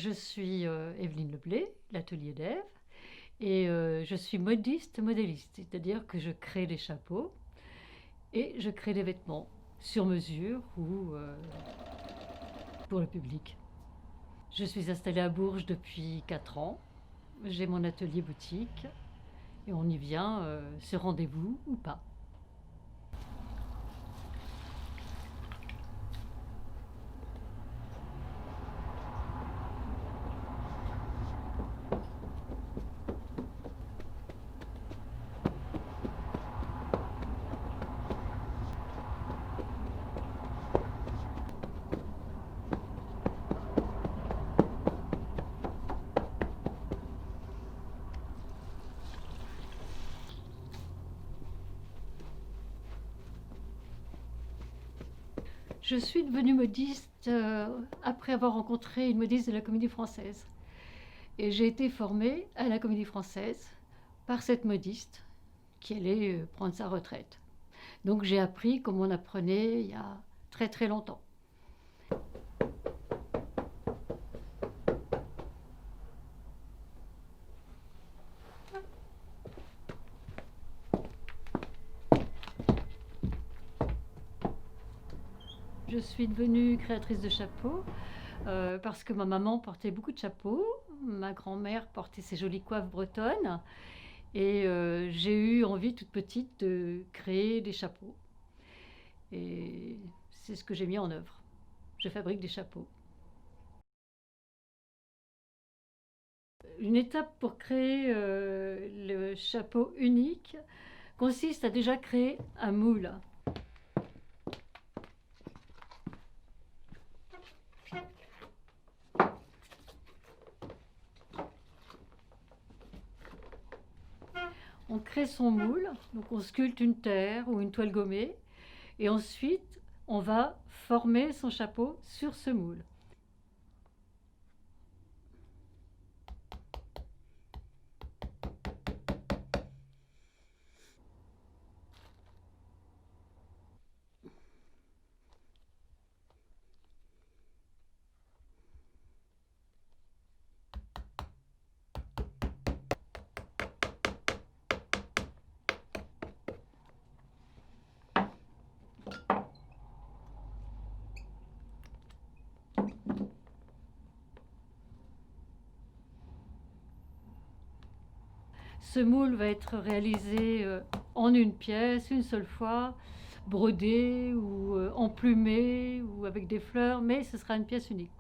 Je suis Evelyne Leblay, l'atelier d'Ève, et je suis modiste modéliste, c'est-à-dire que je crée des chapeaux et je crée des vêtements sur mesure ou pour le public. Je suis installée à Bourges depuis 4 ans. J'ai mon atelier boutique et on y vient sur rendez-vous ou pas. Je suis devenue modiste après avoir rencontré une modiste de la Comédie Française. Et j'ai été formée à la Comédie Française par cette modiste qui allait prendre sa retraite. Donc j'ai appris comme on apprenait il y a très très longtemps. Je suis devenue créatrice de chapeaux parce que ma maman portait beaucoup de chapeaux, ma grand-mère portait ses jolies coiffes bretonnes et j'ai eu envie toute petite de créer des chapeaux. Et c'est ce que j'ai mis en œuvre. Je fabrique des chapeaux. Une étape pour créer le chapeau unique consiste à déjà créer un moule. On crée son moule, donc on sculpte une terre ou une toile gommée, et ensuite on va former son chapeau sur ce moule. Ce moule va être réalisé en une pièce, une seule fois, brodé ou emplumé ou avec des fleurs, mais ce sera une pièce unique.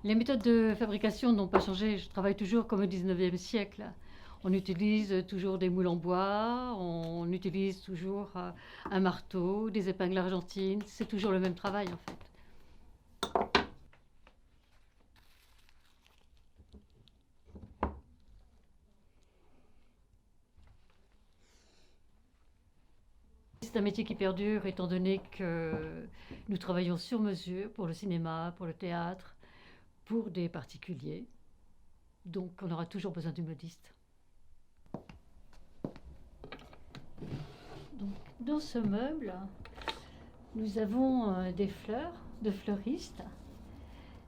Les méthodes de fabrication n'ont pas changé. Je travaille toujours comme au 19e siècle. On utilise toujours des moules en bois, on utilise toujours un marteau, des épingles argentines. C'est toujours le même travail en fait. C'est un métier qui perdure étant donné que nous travaillons sur mesure pour le cinéma, pour le théâtre, pour des particuliers. Donc on aura toujours besoin d'une modiste. Donc, dans ce meuble, nous avons des fleurs de fleuristes,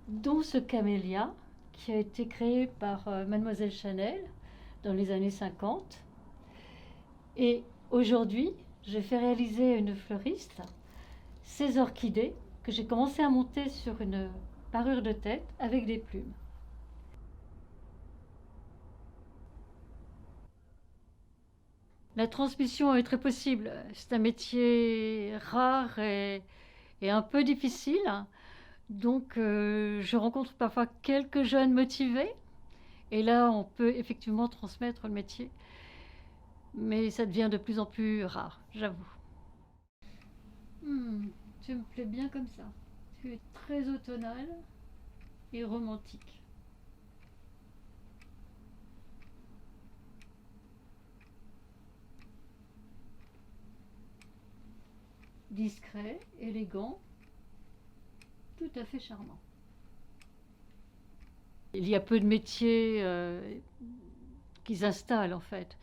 dont ce camélia qui a été créé par Mademoiselle Chanel dans les années 50. Et aujourd'hui, j'ai fait réaliser à une fleuriste ces orchidées que j'ai commencé à monter sur une parure de tête avec des plumes. La transmission est très possible. C'est un métier rare et un peu difficile. Donc, je rencontre parfois quelques jeunes motivés. Et là, on peut effectivement transmettre le métier. Mais ça devient de plus en plus rare, j'avoue. Tu me plais bien comme ça. Tu es très automnal et romantique. discret, élégant, tout à fait charmant. Il y a peu de métiers qui s'installent en fait.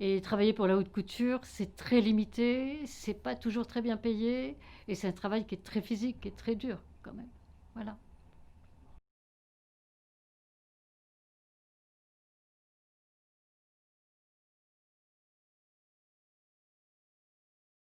Et travailler pour la haute couture, c'est très limité, c'est pas toujours très bien payé, et c'est un travail qui est très physique, qui est très dur quand même. Voilà.